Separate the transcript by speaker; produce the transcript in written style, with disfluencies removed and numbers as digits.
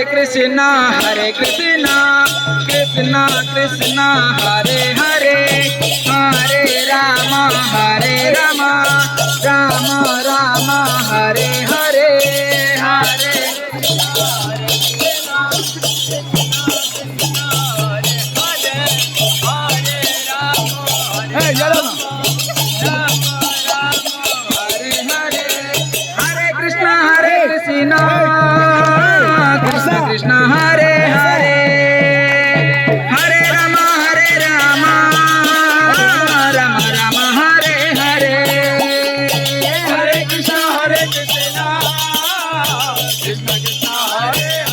Speaker 1: Krishna Krishna Krishna Hare Hare Hare Ram Ram Ram Hare Hare Hare Krishna Krishna Hare Hare Hare Ram Ram Ram Hare Hare Hare Krishna Krishna Hare